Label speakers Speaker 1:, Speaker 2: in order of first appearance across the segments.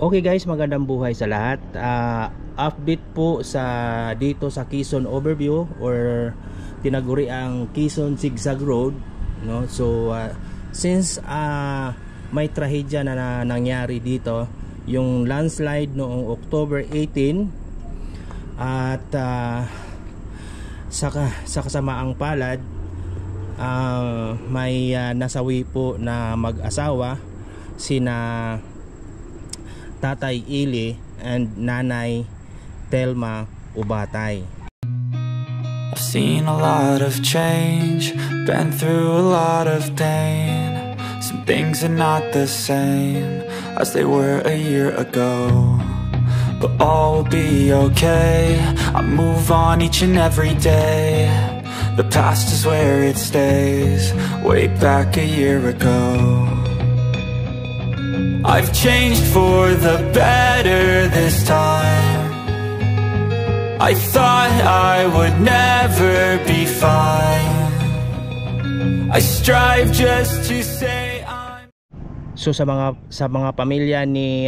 Speaker 1: Okay guys, magandang buhay sa lahat. Update po dito sa Quezon Overview or tinaguri ang Quezon Zigzag Road, no? So since may trahedya na nangyari dito, yung landslide noong October 18 at sa kasamaang palad may nasawi po na mag-asawa, sina Tatay Ili and Nanay Telma Ubatay.
Speaker 2: I've seen a lot of change, been through a lot of pain. Some things are not the same as they were a year ago, but all will be okay. I move on each and every day. The past is where it stays, way back a year ago. I've changed for the better this time. I thought I would never be fine. I strive just to say I'm...
Speaker 1: So sa mga pamilya ni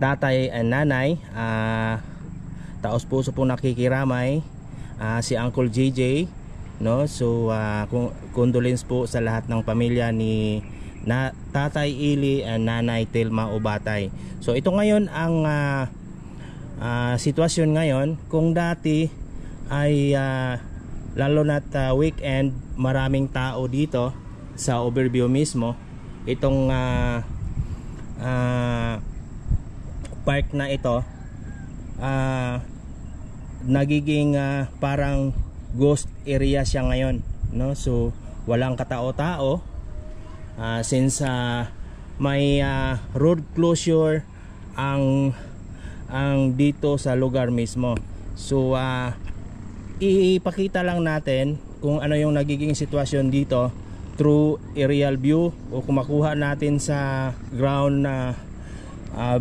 Speaker 1: tatay and nanay, taos puso po nakikiramay, si Uncle JJ, no? So condolence po sa lahat ng pamilya ni Tatay Ili and Nanay Telma Ubatay. So ito ngayon ang sitwasyon ngayon. Kung dati ay lalo na't weekend, maraming tao dito sa Overview mismo. Itong park na ito nagiging parang ghost area siya ngayon, no? So walang katao-tao. Since may road closure ang dito sa lugar mismo. So ipakita lang natin kung ano yung nagiging sitwasyon dito through aerial view, o kung makuha natin sa ground na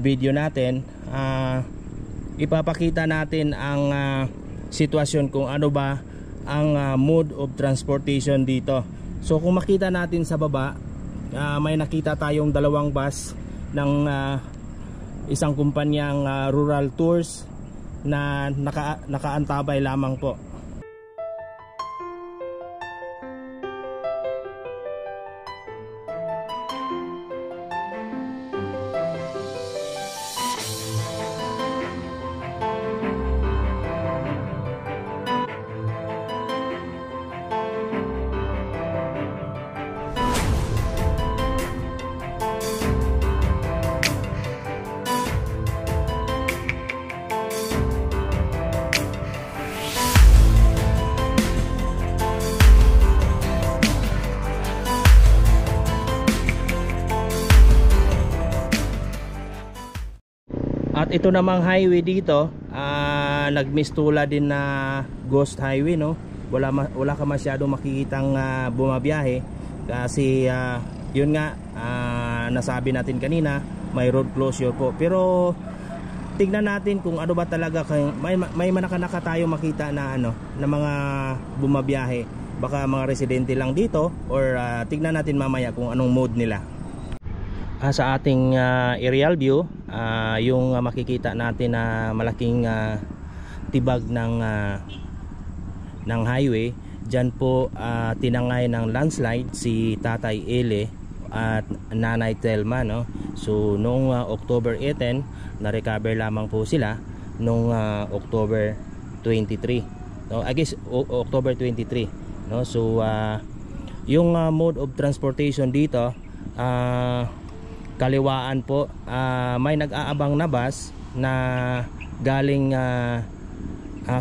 Speaker 1: video natin, ipapakita natin ang sitwasyon kung ano ba ang mode of transportation dito. So kung makita natin sa baba, may nakita tayong dalawang bus ng isang kumpanyang rural tours na nakaantabay lamang po. At ito namang highway dito, nagmistula din na ghost highway, no? Wala ka masyadong makikitang bumabiyahe kasi yun nga, nasabi natin kanina, may road closure po. Pero tignan natin kung ano ba talaga, may manaka tayo makita na na mga bumabiyahe. Baka mga residente lang dito, or tignan natin mamaya kung anong mode nila. Sa ating aerial view, yung makikita natin na malaking tibag ng highway, dyan po tinangay ng landslide si Tatay Ili at Nanay Telma, no? So noong October 18, na-recover lamang po sila noong October 23, no? I guess October 23, no? So yung mode of transportation dito, kaliwaan po, may nag-aabang na bus na galing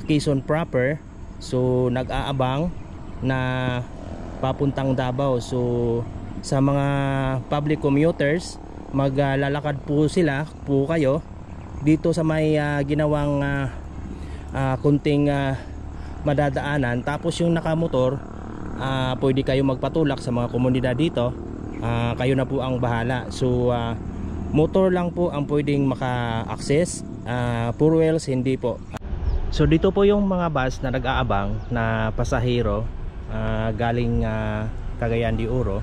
Speaker 1: Quezon proper. So nag-aabang na papuntang Davao. So sa mga public commuters, maglalakad po kayo dito sa may ginawang kunting madadaanan. Tapos yung nakamotor, pwede kayo magpatulak sa mga komunidad dito. Kayo na po ang bahala. So motor lang po ang pwedeng maka-access, four wheels hindi po. So dito po yung mga bus na nag-aabang na pasahero galing Cagayan de Oro.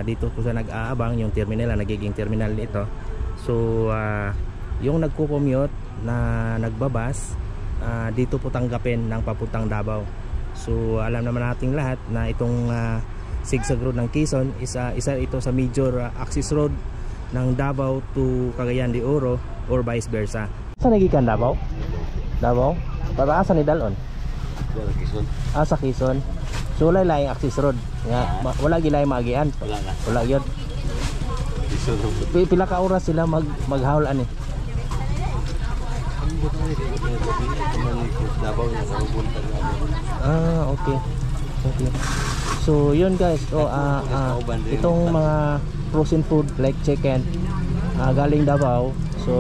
Speaker 1: Dito po sa nag-aabang yung terminal, nagiging terminal nito. So yung nagko-commute na nagbabas, dito po tanggapin ng papuntang Davao. So alam naman nating lahat na itong Sigsag Road ng Quezon isa ito sa major access road ng Davao to Cagayan de Oro or vice versa. Saan nagikan Davao? Davao? Para asa ni Dalon?
Speaker 3: Quezon.
Speaker 1: Sa Quezon. So wala laing access road. Wala gilay maagian. Wala gyud. Pila ka oras sila maghaul ani? Okay. So yun guys, itong mga frozen food like chicken galing Davao. So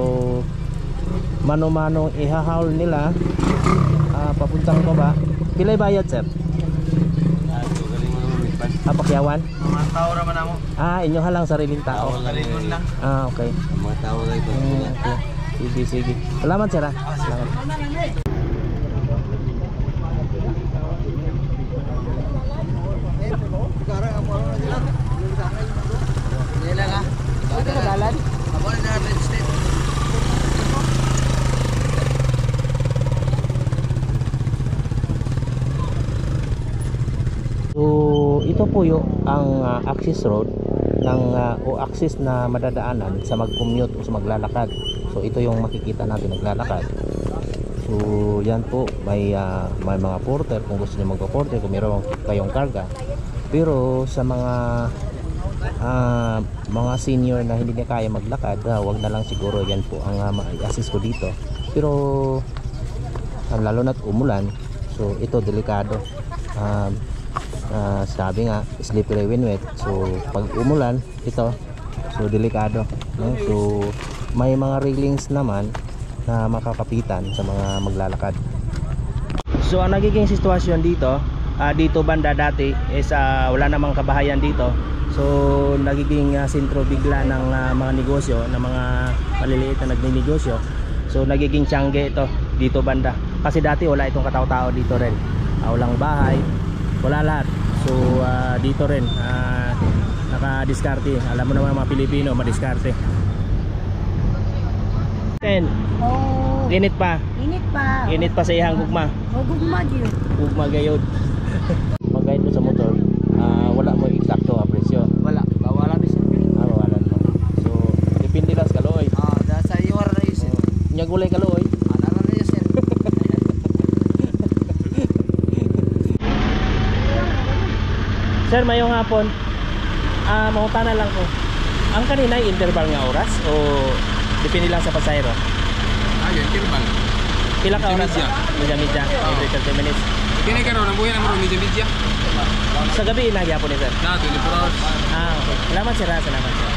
Speaker 1: mano-mano ihahaul nila papuntang baba. Pilay bayad sir? Pakyawan?
Speaker 3: Mga tao naman ako.
Speaker 1: Inyo halang sariling tao.
Speaker 3: Lang.
Speaker 1: Okay.
Speaker 3: Mga tao lang ito.
Speaker 1: Okay. Sige. Salamat sir. Salamat. So ito po yung ang access road ng o access na madadaanan sa mag-commute o sa maglalakad. So ito yung makikita natin naglalakad. So yan po may mga porter kung gusto niyo magpo-porter kung meron kayong karga. Pero sa mga senior na hindi na kaya maglakad, wag na lang siguro. Yan po ang assist ko dito. Pero lalo na't umulan, so ito delikado. Sabi nga slippery when wet, so pag umulan ito, so delikado, no? So may mga railings naman na makakapitan sa mga maglalakad. So ang nagiging sitwasyon dito, dito banda dati is wala namang kabahayan dito. So nagiging sentro bigla ng mga negosyo, ng mga maliliit na nagninegosyo. So nagiging tiyangge ito dito banda. Kasi dati wala itong katao-tao dito rin. Walang bahay, wala lahat. So dito rin naka-diskarte. Alam mo naman mga Pilipino, madiskarte. Init pa. Init pa sa ihang gugma.
Speaker 4: Gugma gyud.
Speaker 1: Gugma gayud. Pag-guide mo sa motor, wala mo eksakto presyo.
Speaker 3: Wala. Bawalan bisa.
Speaker 1: Bawalan mo. So depende lang sa kaloy.
Speaker 3: Sa iyo ra isin.
Speaker 1: Nya gulay kaloy.
Speaker 3: Ana ra isin.
Speaker 1: Sir, mayong hapon. Mangutana lang ko. Ang kanina interval nga oras o depende lang sa pasahero?
Speaker 3: Interval.
Speaker 1: Pila ka oras? Medya every 30 minutes.
Speaker 3: Kini karon ang buhay na mo medya.
Speaker 1: Sa gabi nagyapon ni sir.
Speaker 3: 24 hours.
Speaker 1: Okay. Salamat sir. Salamat sir.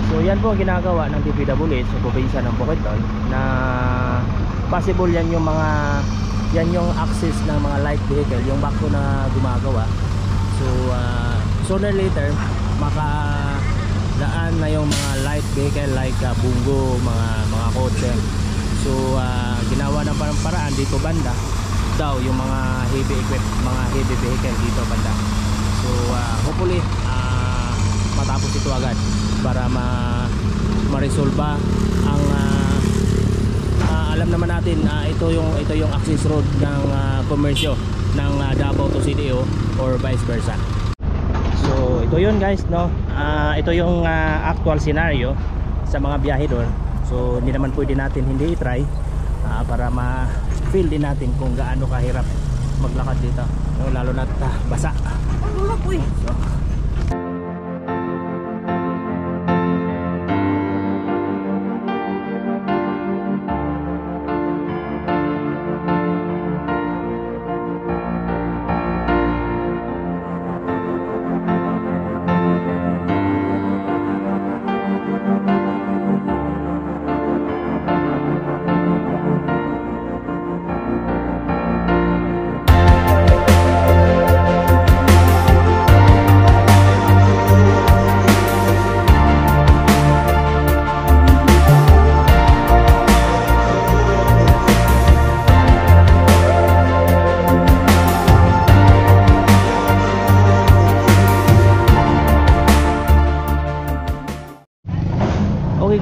Speaker 1: So yan po ang ginagawa ng DPWH sa probinsya ng Bukidnon na possible yan yung access ng mga light vehicle, yung bakto na gumagawa. So sooner or later makadaan na yung mga light vehicle like bunggo, mga kotse. So ginawa ng paraan dito banda daw yung mga heavy vehicle dito banda. So hopefully matapos ito agad para ma-resolve ang alam naman natin ito yung access road ng komersyo ng Davao to CDO or vice versa. So ito yun guys, no? Ito yung actual scenario sa mga biyahedor. So hindi naman pwede natin hindi i-try para ma-feel din natin kung gaano kahirap maglakad dito, no? Lalo na basa. So,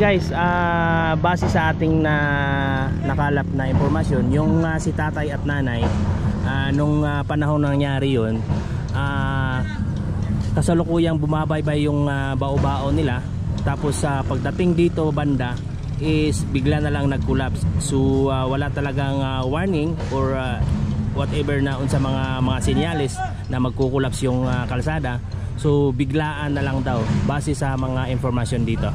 Speaker 1: guys, base sa ating nakalap na impormasyon, yung si tatay at nanay, nung panahon nangyari yun, kasalukuyang bumabaybay yung bao-bao nila. Tapos pagdating dito banda is bigla na lang nag-collapse. So wala talagang warning or whatever na unsa mga senyales na magkukulaps yung kalsada. So biglaan na lang daw base sa mga informasyon dito.